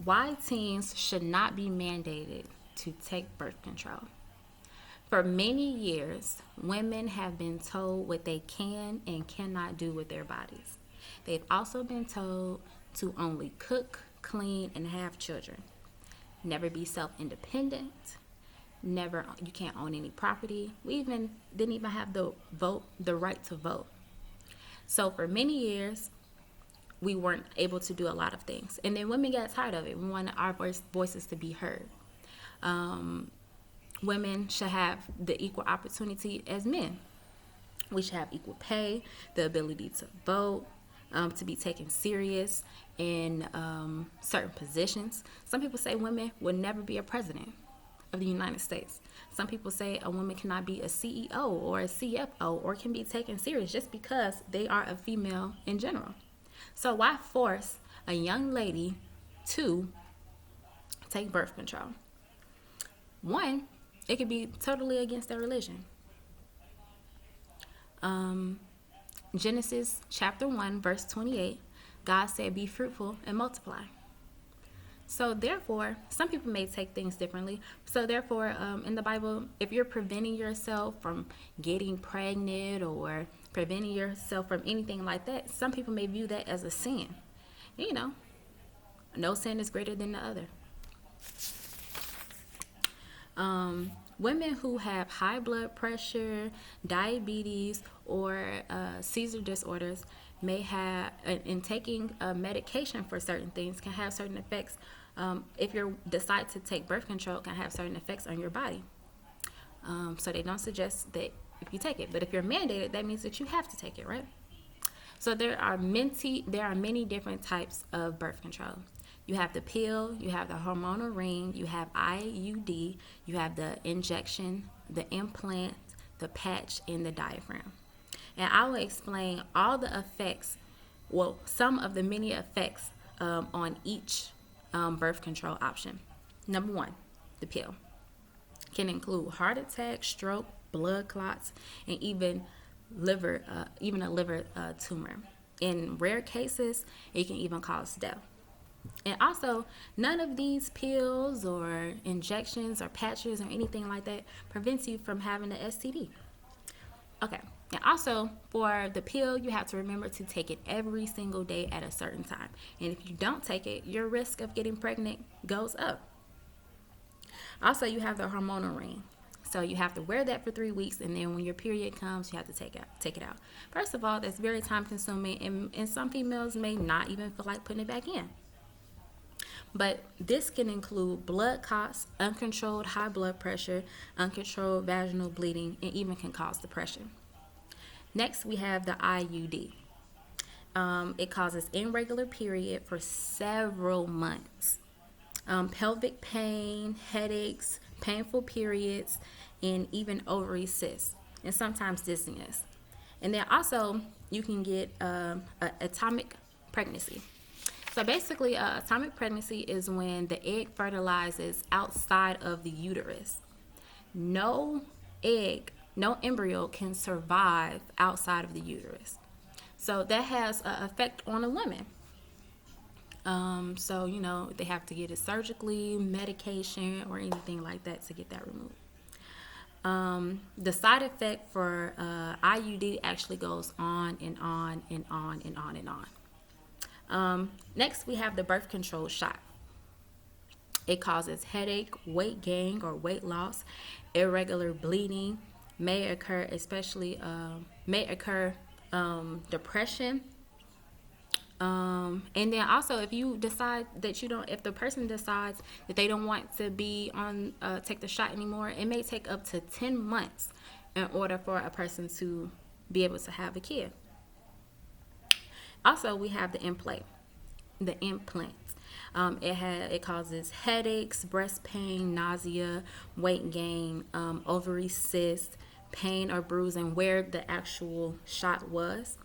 Why teens should not be mandated to take birth control. For many years, women have been told what they can and cannot do with their bodies. They've also been told to only cook, clean, and have children. Never be self-independent. Never, you can't own any property. We even didn't even have the right to vote. So for many years, we weren't able to do a lot of things. And then women got tired of it. We wanted our voices to be heard. Women should have the equal opportunity as men. We should have equal pay, the ability to vote, to be taken serious in certain positions. Some people say women will never be a president of the United States. Some people say a woman cannot be a CEO or a CFO or can be taken serious just because they are a female in general. So why force a young lady to take birth control? One, it could be totally against their religion. Genesis chapter 1, verse 28, God said, be fruitful and multiply. So therefore, some people may take things differently. So therefore, in the Bible, if you're preventing yourself from getting pregnant or preventing yourself from anything like that, some people may view that as a sin. You know, no sin is greater than the other. Women who have high blood pressure, diabetes, or seizure disorders may have, in taking medication for certain things, can have certain effects. If you decide to take birth control, it can have certain effects on your body. So they don't suggest that if you take it. But if you're mandated, that means that you have to take it, right? So there are many different types of birth control. You have the pill, you have the hormonal ring, you have IUD, you have the injection, the implant, the patch, and the diaphragm. And I will explain all the effects, well, some of the many effects on each birth control option. Number one, the pill can include heart attack, stroke, blood clots, and even a liver tumor. In rare cases, it can even cause death. And also, none of these pills or injections or patches or anything like that prevents you from having an STD. Okay. And also, for the pill, you have to remember to take it every single day at a certain time. And if you don't take it, your risk of getting pregnant goes up. Also, you have the hormonal ring. So you have to wear that for 3 weeks, and then when your period comes, you have to take it out. First of all, that's very time consuming, and some females may not even feel like putting it back in. But this can include blood clots, uncontrolled high blood pressure, uncontrolled vaginal bleeding, and even can cause depression. Next, we have the IUD. It causes irregular period for several months. Pelvic pain, headaches, painful periods, and even ovary cysts, and sometimes dizziness. And then also, you can get atomic pregnancy. So basically, atomic pregnancy is when the egg fertilizes outside of the uterus. No embryo can survive outside of the uterus. So that has an effect on a woman. So, they have to get it surgically, medication, or anything like that to get that removed. The side effect for IUD actually goes on and on and on and on and on. Next, we have the birth control shot. It causes headache, weight gain or weight loss, irregular bleeding, may occur depression. And then also, if the person decides that they don't want to be on take the shot anymore, it may take up to 10 months in order for a person to be able to have a kid. Also, we have the implant. It causes headaches, breast pain, nausea, weight gain, ovary cyst, pain or bruising where the actual shot was.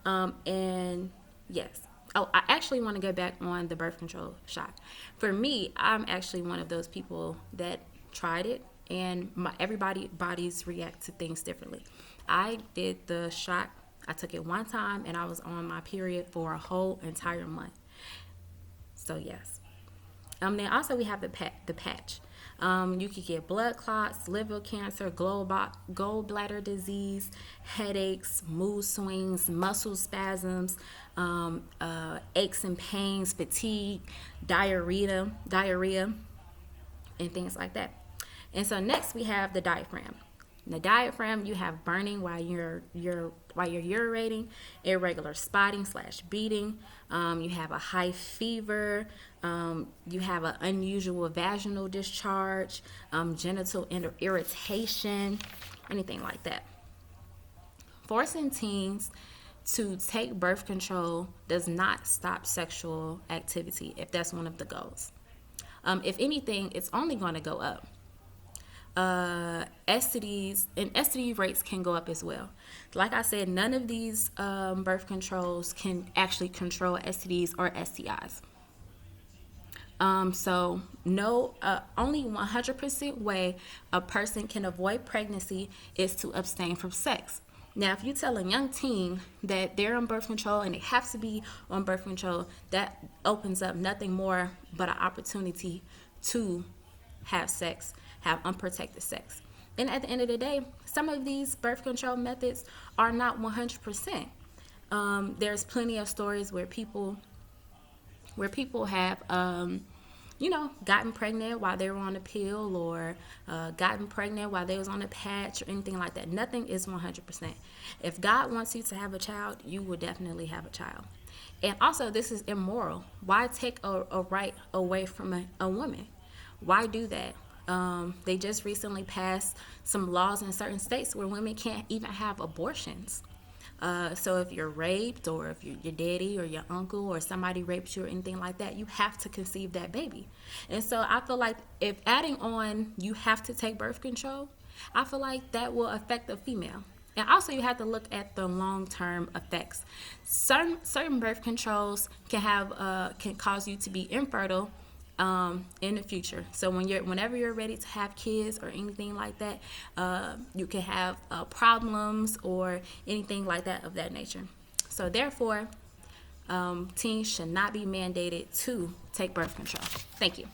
And yes. Oh, I actually want to go back on the birth control shot. For me, I'm actually one of those people that tried it, and everybody's bodies react to things differently. I did the shot. I took it one time, and I was on my period for a whole entire month. So yes. Then also we have the patch. You could get blood clots, liver cancer, gallbladder disease, headaches, mood swings, muscle spasms, aches and pains, fatigue, diarrhea, and things like that. And so next we have the diaphragm. In the diaphragm, you have burning while you're urinating, irregular spotting / beating. You have a high fever. You have an unusual vaginal discharge, genital irritation, anything like that. Forcing teens to take birth control does not stop sexual activity if that's one of the goals. If anything, it's only going to go up. STDs and STD rates can go up as well. Like I said, none of these birth controls can actually control STDs or STIs. So no, only 100% way a person can avoid pregnancy is to abstain from sex. Now, if you tell a young teen that they're on birth control and they have to be on birth control, that opens up nothing more but an opportunity to have sex, have unprotected sex. And at the end of the day, some of these birth control methods are not 100%. There's plenty of stories where people have gotten pregnant while they were on a pill, or gotten pregnant while they was on a patch, or anything like that. Nothing is 100%. If God wants you to have a child, you will definitely have a child. And also, this is immoral. Why take a right away from a woman? Why do that? They just recently passed some laws in certain states where women can't even have abortions. So if you're raped, or if your daddy or your uncle or somebody raped you or anything like that, you have to conceive that baby. And so I feel like if adding on you have to take birth control, I feel like that will affect the female. And also you have to look at the long-term effects. Certain birth controls can cause you to be infertile in the future. So whenever you're ready to have kids or anything like that, you can have problems or anything like that of that nature. So therefore, teens should not be mandated to take birth control. Thank you.